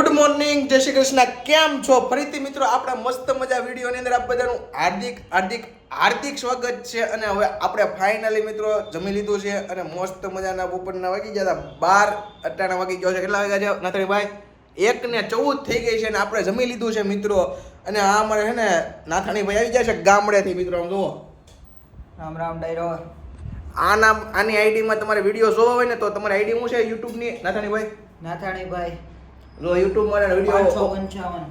Good morning, જય શ્રી કૃષ્ણ. કેમ છો ફરીથી મિત્રો? આપણા મસ્ત મજા વિડીયોની અંદર આપ બધાનું હાર્દિક સ્વાગત છે. અને હવે આપણે ફાઇનલી મિત્રો જમી લીધું છે અને મસ્ત મજાના બપોરના વાગી ગયા હતા 12 અટાણા વાગી ગયો છે. કેટલા વાગ્યા છે નાથાણીભાઈ? 1:14 થઈ ગઈ છે અને આપણે જમી લીધું છે મિત્રો. અને આ અમારે છે ને નાથાણીભાઈ આવી જાય છે ગામડેથી મિત્રો. આમ જુઓ, રામ રામ ડાયરો. આની આઈડીમાં તમારે વિડીયો જોવા હોય ને તો તમારી આઈડી શું છે યુટ્યુબની નાથાણીભાઈ? નાથાણીભાઈ જો યુટ્યુબમાં વિડીયો 555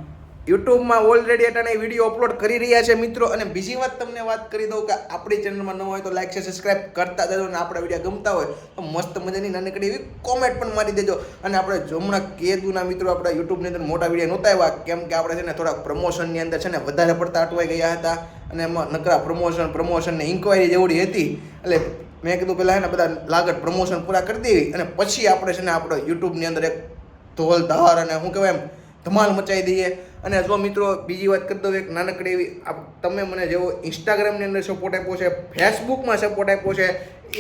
યુટ્યુબમાં ઓલરેડી અટાણે વિડીયો અપલોડ કરી રહ્યા છે મિત્રો. અને બીજી વાત તમને વાત કરી દઉં કે આપણી ચેનલમાં ન હોય તો લાઈક છે, સબસ્ક્રાઇબ કરતા જજો. અને આપણા વિડીયો ગમતા હોય તો મસ્ત મજાની નાનકડી એવી કોમેન્ટ પણ મારી દેજો. અને આપણે હમણાં કીધુંના મિત્રો આપણા યુટ્યુબની અંદર મોટા વિડીયો નહોતા આવ્યા, કેમ કે આપણે છે ને થોડાક પ્રમોશનની અંદર છે ને વધારે પડતા અટવાઈ ગયા હતા. અને એમાં નકરા પ્રમોશન ને ઇન્ક્વાયરી જેવડી હતી. એટલે મેં કીધું પહેલાં છે ને બધા લાગત પ્રમોશન પૂરા કરી દેવી અને પછી આપણે છે ને આપણે યુટ્યુબની અંદર એક ધોલ ધાર અને શું કહેવાય એમ ધમાલ મચાવી દઈએ. અને જો મિત્રો બીજી વાત કરી દઉં, એક નાનકડી એવી, તમે મને જેવો ઇન્સ્ટાગ્રામની અંદર સપોર્ટ આપ્યો છે, ફેસબુકમાં સપોર્ટ આપ્યો છે,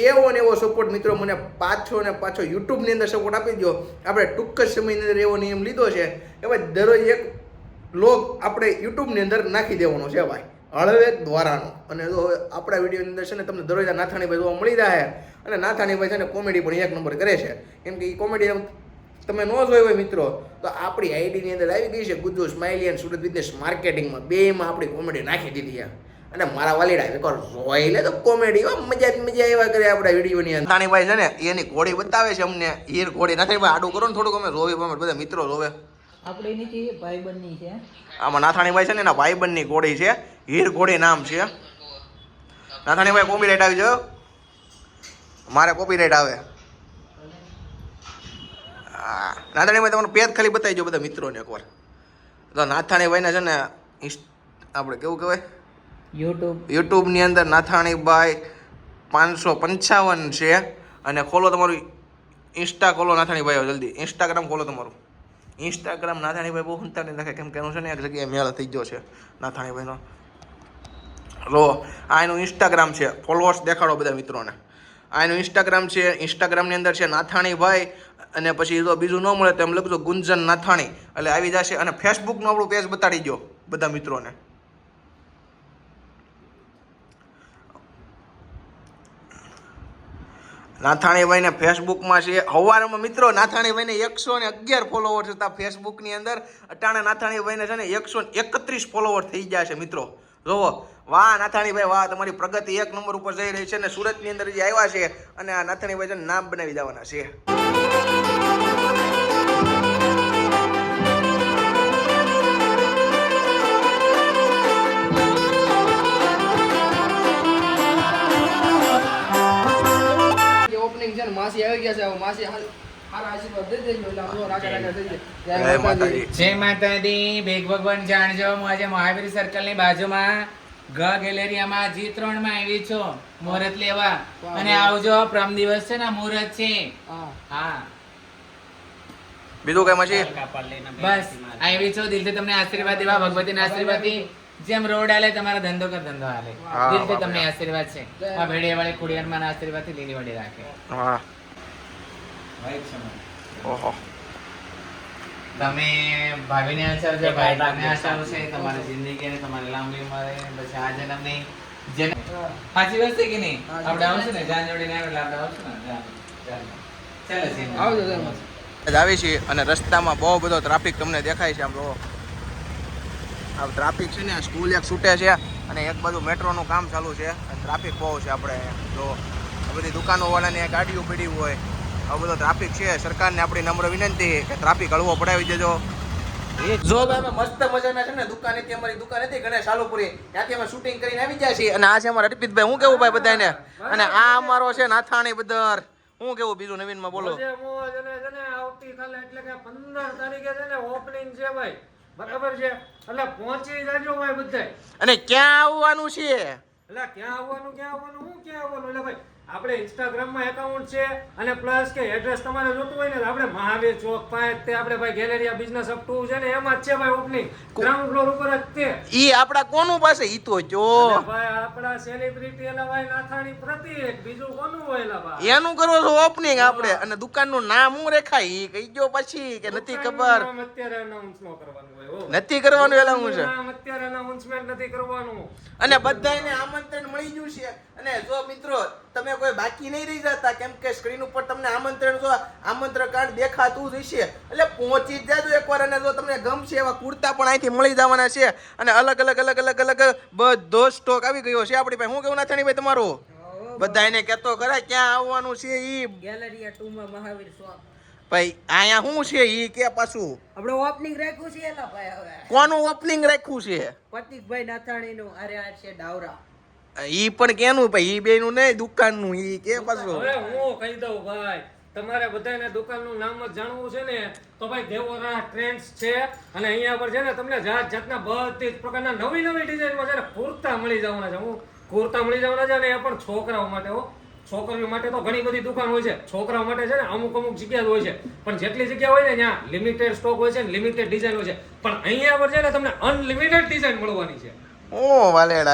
એવો ને એવો સપોર્ટ મિત્રો મને પાછો યુટ્યુબની અંદર સપોર્ટ આપી દો. આપણે ટૂંક જ સમયની અંદર એવો નિયમ લીધો છે કે ભાઈ દરરોજ એક વ્લોગ આપણે યુટ્યુબની અંદર નાખી દેવાનો છે ભાઈ, હળવેક દ્વારાનો. અને જો આપણા વિડીયોની અંદર છે ને તમને દરરોજ નાથાણીભાઈ જોવા મળી રહે. અને નાથાણીભાઈ છે ને કોમેડી પણ 1 નંબર કરે છે, કેમ કે એ કોમેડી તમે ન જોઈ હોય મિત્રો તો આપણી આઈડીની અંદર આવી ગઈ છે ગુજ્જુ સ્માઇલી અને સુરત બિઝનેસ માર્કેટિંગમાં. બેમાં આપણી કોમેડી નાખી દીધી. અને મારા વાલીડા એકવાર જોઈ લે તો કોમેડી મજા એવા કરે આપણા વિડીયોની અંદર. નાથાણીભાઈ છે ને એની ઘોડી બતાવે છે અમને, હીર ઘોડી. નાથાણીભાઈ આડું કરો ને થોડુંક, અમે જોવી અમે બધા મિત્રો જોવે. આપણે નીચે ભાઈબંધની છે. આમાં નાથાણીભાઈ છે ને એના ભાઈબંધની ઘોડી છે, હીર ઘોડી નામ છે. નાથાણીભાઈ કોપીરાઇટ આવી જાઓ, મારે કોપીરાઇટ આવે. નાથાણીભાઈ તમારું પેજ ખાલી બતાવી દો બધા મિત્રોને એકવાર. તો નાથાણીભાઈને છે ને આપણે કેવું કહેવાય યુટ્યુબની અંદર નાથાણીભાઈ 555 છે. અને ખોલો તમારું ઇન્સ્ટા, ખોલો નાથાણીભાઈ જલ્દી ઇન્સ્ટાગ્રામ ખોલો તમારું ઇન્સ્ટાગ્રામ. નાથાણીભાઈ બહુ હંતા નહીં નાખે, કેમ કે એનું છે ને એક જગ્યાએ મેળ થઈ ગયો છે નાથાણીભાઈનો. લો આ એનું ઇન્સ્ટાગ્રામ છે, ફોલોઅર્સ દેખાડો બધા મિત્રોને. આ એનું ઇન્સ્ટાગ્રામ છે, ઇન્સ્ટાગ્રામની અંદર છે નાથાણીભાઈ. અને પછી જો બીજું ન મળે તો એમ લખજો ગુંજન નાથાણી, એટલે આવી જશે. અને ફેસબુકનું આપણું પેજ બતાડી દો બધા મિત્રોને. નાથાણીભાઈને ફેસબુકમાં છે હવારમાં મિત્રો નાથાણીભાઈને 111 ફોલોવર હતા ફેસબુકની અંદર. અટાણે નાથાણીભાઈને છે ને 131 ફોલોવર થઈ ગયા છે મિત્રો. જોવો, વાહ નાથાણીભાઈ વાહ, તમારી પ્રગતિ 1 નંબર ઉપર જઈ રહી છે. અને સુરતની અંદર જે આવ્યા છે અને આ નાથાણીભાઈ છે નામ બનાવી દેવાના છે. ઓપનિંગ છે ને માસી આવી ગયા છે. માસી હારા આશીર્વાદ દઈ દેજો એટલે આપણો રાગા થઈ જાય. જય માતાજી. જય માતાજી. ભેગ ભગવાન જાણજો, હું આજે મહાવીર સર્કલ ની બાજુમાં ગેલેરિયામાં G3 માં આવી છું મુહૂર્ત લેવા. અને આવજો, પ્રમ દિવસ છે ને મુહૂર્ત છે. હા બીજું કઈ માસી? બસ આવી છું દિલથી તમને આશીર્વાદ દેવા, ભગવતીના આશીર્વાદથી. જેમ રોડ આલે તમારો ધંધો કર ધંધો આલે. દિલથી તમને આશીર્વાદ છે. આ ભેડિયા વાળી ખુડિયારમાં આશીર્વાદથી લીલી વાળી રાખે. હા ઓહો, તમે ભાવીને આશા ભાઈ તમને આશા છે તમારી જિંદગી અને તમારી લાંબી ઉંમરે. પછી આ જન્મની સાચી વાત છે કે નહીં? આપણે આવશું ને જાન જોડીને આવે એટલે આપણે આવશું ને. આવજો. આવી છીએ અને રસ્તામાં બહુ બધો ટ્રાફિક તમને દેખાય છે. આમ જો આ ટ્રાફિક છે ને, આ સ્કૂલ એક છૂટે છે અને એક બાજુ મેટ્રોનું કામ ચાલુ છે. ટ્રાફિક બહુ છે. આપણે જો આ બધી દુકાનોવાળાની ગાડીઓ પડી હોય, આ બધો ટ્રાફિક છે. સરકારને આપણી નમ્ર વિનંતી કે ટ્રાફિક હળવો પડાવી દેજો. જો ભાઈ અમે મસ્ત મજાના છે ને દુકાન હતી, અમારી દુકાન હતી ગણેશ આલુપુરી, ત્યાંથી અમે શૂટિંગ કરીને આવી જાય છીએ. અને આ છે અમારા અર્પિતભાઈ. હું કેવું ભાઈ બધાને? અને આ અમારો છે નાથાણી બદર. હું કેવું બીજું નવીનમાં બોલો? આવતીકાલે એટલે કે 15 તારીખે છે ને ઓપનિંગ છે ભાઈ, બરાબર છે? એટલે પહોંચી જાજો ભાઈ બધાય. અને ક્યાં આવવાનું છે? એટલે ક્યાં આવવાનું હું ક્યાં આવવાનું? એટલે ભાઈ આપણે ઇન્સ્ટાગ્રામમાં એકાઉન્ટ છે અને પ્લસ કે એડ્રેસ તમારે જોતું હોય ને તો આપણે મહાવીર ચોક પાસે તે આપણે ભાઈ ગેલેરિયા બિઝનેસ અપ ટુ છે ને એમાં જ છે ભાઈ ઓપનિંગ ગ્રાઉન્ડ ફ્લોર ઉપર જ તે ઈ આપડા કોનું પાસે ઈ તો જો અને ભાઈ આપણા સેલિબ્રિટી એલા ભાઈ નાથાણી પ્રતિક બીજું કોનું હોય એલા ભાઈ એનું કરો છો ઓપનિંગ આપણે અને દુકાનનું નામ હું રેખાય ઈ કહી ગયો પછી કે નથી ખબર નામ અત્યારે અનાઉન્સ ન કરવાનું હોય હો નથી કરવાનું એલા હું છે નામ અત્યારે અનાઉન્સમેન્ટ નથી કરવાનું અને બધાને આમંત્રણ મળી ગયું છે અને જો મિત્રો તમે કોઈ બાકી નહીં રહી જતા કેમ કે સ્ક્રીન ઉપર તમને આમંત્રણ જો આમંત્રણ કાર્ડ દેખાતું જ હશે એટલે પહોંચી જ જાજો એકવાર અને જો તમને ગમશે એવા કુર્તા પણ અહીંથી મળી જવાના છે અને અલગ અલગ બધો સ્ટોક આવી ગયો છે આપણી પાસે. હું કેવું નાથાણી ભાઈ તમારું બધા એને કહેતો ખરા ક્યાં આવવાનું છે ઈ ગેલેરિયા 2 માં મહાવીર ચોક ભાઈ અહીંયા શું છે ઈ કે પાછું આપણે ઓપનિંગ રાખ્યું છે એલા ભાઈ હવે કોનું ઓપનિંગ રાખ્યું છે પ્રતિકભાઈ નાથાણીનું અરે આ છે ડાવરા ઈ પણ કેનું ભાઈ ઈ બેનું નહીં દુકાનનું ઈ કે પાછું હવે હું કહી દઉં ભાઈ તમારે બધાને દુકાનનું નામ જ જાણવું છે ને તો ભાઈ દેવોરા ટ્રેન્ડ્સ છે અને અહીંયા પર છે ને તમને જાત જાતના બધી જ પ્રકારના નવી ડિઝાઇનમાં છે ને કુર્તા મળી જવાના છે. હું કુર્તા મળી જવાના છે ને એ પણ છોકરાઓ માટે હો. છોકરીઓ માટે તો ઘણી બધી દુકાન હોય છે, છોકરાઓ માટે છે ને અમુક જગ્યા હોય છે, પણ જેટલી જગ્યા હોય ને ત્યાં લિમિટેડ સ્ટોક હોય છે ને લિમિટેડ ડિઝાઇન હોય છે, પણ અહીંયા પર છે ને તમને અનલિમિટેડ ડિઝાઇન મળવાની છે. ઓ વાલેડા